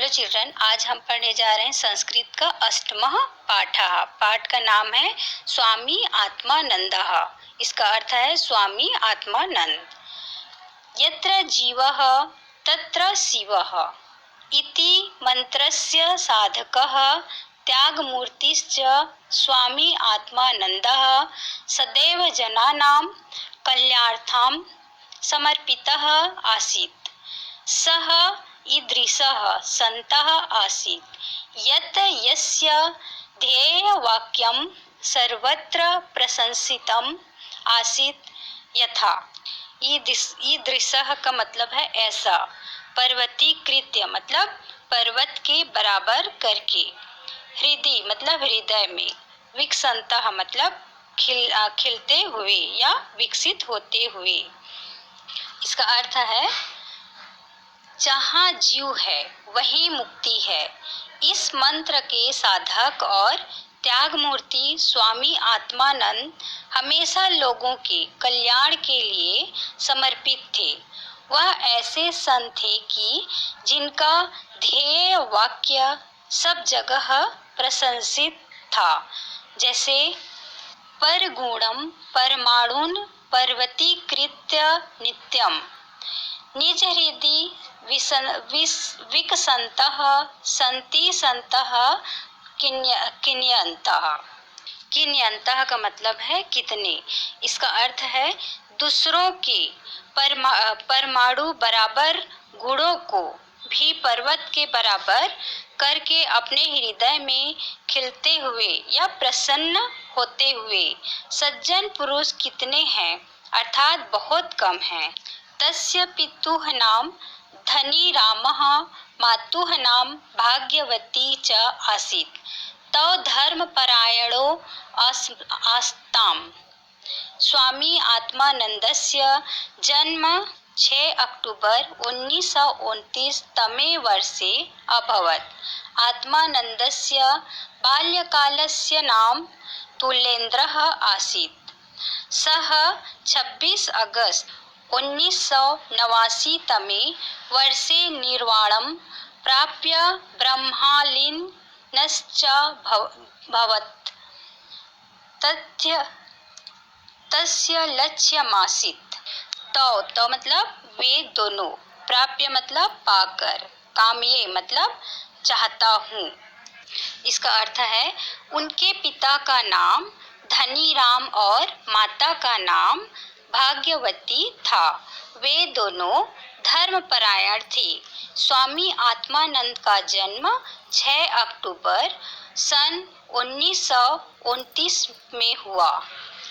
Hello children, आज हम पढ़ने जा रहे हैं संस्कृत का अष्टमः पाठः। पाठ का नाम है स्वामी आत्मानंदः। इसका अर्थ है स्वामी आत्मानंद। यत्र जीवः तत्र शिवः इति मंत्रस्य साधकः त्यागमूर्तिश्च स्वामी आत्मानंदः सदैव जनानां कल्याणार्थं समर्पितः आसीत्। सः ईदृशः सन्तः आसीत् यत् यस्य ध्येयवाक्यं सर्वत्र प्रशंसितम् आसीत्। यथा ईदृशः का मतलब है ऐसा, पर्वतीकृत्य मतलब पर्वत के बराबर करके, हृदय मतलब हृदय में, विकसंतः मतलब खिलते हुए या विकसित होते हुए। इसका अर्थ है जहाँ जीव है वहीं मुक्ति है। इस मंत्र के साधक और त्याग मूर्ति स्वामी आत्मानंद हमेशा लोगों के कल्याण के लिए समर्पित थे। वह ऐसे संत थे कि जिनका ध्येय वाक्य सब जगह प्रशंसित था, जैसे परगुणम परमाणुन पर्वतीकृत्य नित्यम, निज हृदय विकसंतः सन्ति सन्तः किन्यन्तः। किन्यन्तः का मतलब है कितने। इसका अर्थ है दूसरों के परमाणु बराबर गुणों को भी पर्वत के बराबर करके अपने हृदय में खिलते हुए या प्रसन्न होते हुए सज्जन पुरुष कितने हैं, अर्थात बहुत कम हैं। तस्य पितुः नाम धनीरामः मातुः नाम भाग्यवती च आसीत्। तौ धर्मपरायणो आस्ताम्। स्वामी आत्मानंदस्य जन्म 6 अक्टूबर 1929 तमे वर्षे अभवत्। आत्मानंदस्य बाल्यकालस्य नाम तुलेन्द्रः आसीत्। सः 26 अगस्त 1989 तमे वर्षे निर्वाणं प्राप्य ब्रह्मलीनश्चाभवत्। तस्य लक्ष्यमासीत्। तो मतलब वे दोनों, प्राप्य मतलब पाकर, काम्ये मतलब चाहता हूँ। इसका अर्थ है उनके पिता का नाम धनीराम और माता का नाम भाग्यवती था। वे दोनों धर्मपरायण थे। स्वामी आत्मानंद का जन्म 6 अक्टूबर सन 1929 में हुआ।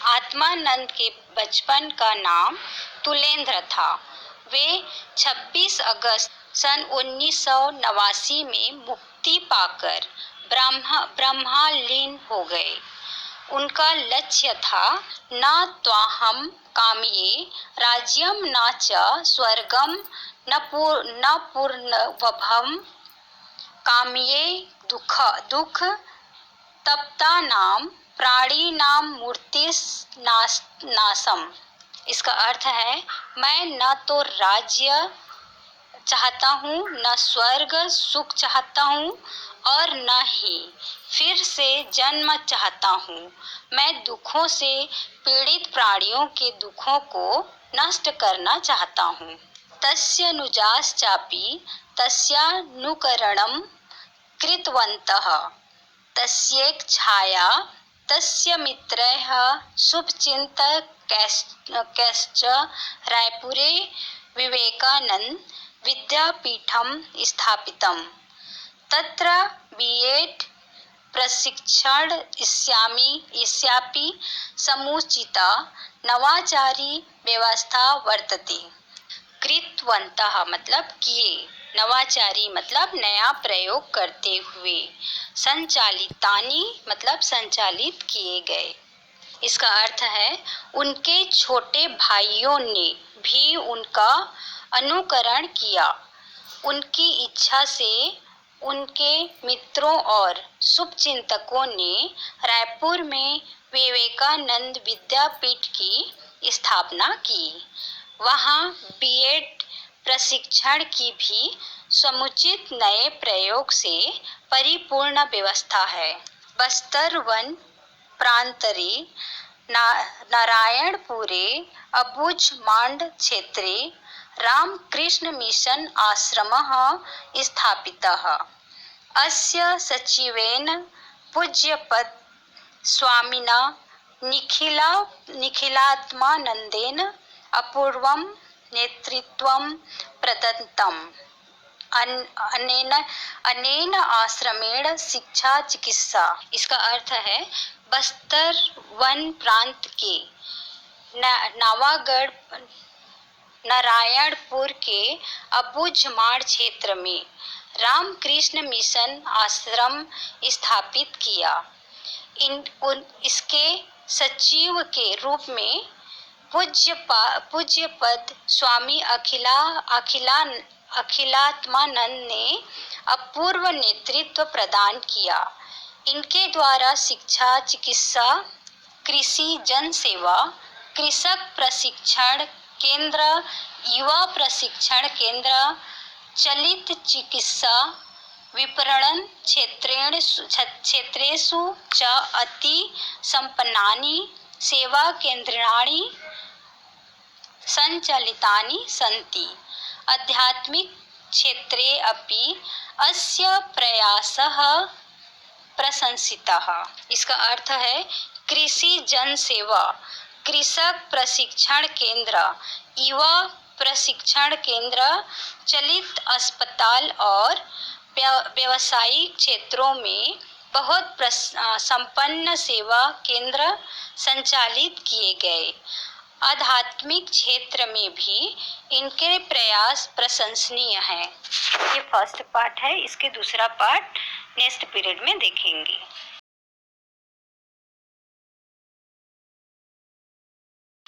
आत्मानंद के बचपन का नाम तुलेंद्र था। वे 26 अगस्त सन 1989 में मुक्ति पाकर ब्रह्मलीन हो गए। उनका लक्ष्य था न त्वाहम काम्ये राज्यम न च स्वर्गम न पूर्णवभम काम्ये दुख तप्तानाम प्राणिनां मूर्तिनाशम। इसका अर्थ है मैं न तो राज्य चाहता हूँ, न स्वर्ग सुख चाहता हूँ और न ही फिर से जन्म चाहता हूँ। मैं दुखों से पीड़ित प्राणियों के दुखों को नष्ट करना चाहता हूँ। तस्यानुजाश्चापि तस्यानुकरणं कृतवन्तः। तस्येच्छया तस्य मित्रैः शुभचिन्तकैश्च रायपुरे विवेकानंद विद्यापीठं स्थापितम्। तत्र B.Ed प्रशिक्षण इस्यापि समुचिता नवाचारी व्यवस्था वर्तते। कृतवन्तः मतलब किए, नवाचारी मतलब नया प्रयोग करते हुए, संचालितानि मतलब संचालित किए गए। इसका अर्थ है उनके छोटे भाइयों ने भी उनका अनुकरण किया। उनकी इच्छा से उनके मित्रों और शुभचिंतकों ने रायपुर में विवेकानंद विद्यापीठ की स्थापना की। वहाँ B.Ed प्रशिक्षण की भी समुचित नए प्रयोग से परिपूर्ण व्यवस्था है। बस्तर वन प्रांतरे नारायणपुरे अबुझ माण्ड क्षेत्रे रामकृष्ण मिशन आश्रमः स्थापितः। अस्य सचिवेन पूज्यपद स्वामिना निखिलात्मानन्देन अपूर्वं नेतृत्वं प्रदत्तम्। अनेन आश्रमेण शिक्षा चिकित्सा। इसका अर्थ है बस्तर वन प्रांत के नवागढ़ नारायणपुर के अबुझमाड़ क्षेत्र में रामकृष्ण मिशन आश्रम स्थापित किया। इसके सचिव के रूप में पूज्यपद स्वामी अखिलात्मानंद ने अपूर्व नेतृत्व प्रदान किया। इनके द्वारा शिक्षा चिकित्सा कृषि जन सेवा कृषक प्रशिक्षण केंद्र युवा प्रशिक्षण केंद्र चलित चिकित्सा विपणन क्षेत्रेषु च अति सम्पन्नानि सेवा केन्द्राणि सञ्चालितानि सन्ति। आध्यात्मिक क्षेत्रे अपि अस्य प्रयासः प्रशंसितः। इसका अर्थ है कृषि जन सेवा कृषक प्रशिक्षण केंद्र युवा प्रशिक्षण केंद्र चलित अस्पताल और व्यावसायिक क्षेत्रों में बहुत संपन्न सेवा केंद्र संचालित किए गए। आध्यात्मिक क्षेत्र में भी इनके प्रयास प्रशंसनीय हैं। ये फर्स्ट पार्ट है, इसके दूसरा पार्ट नेक्स्ट पीरियड में देखेंगे।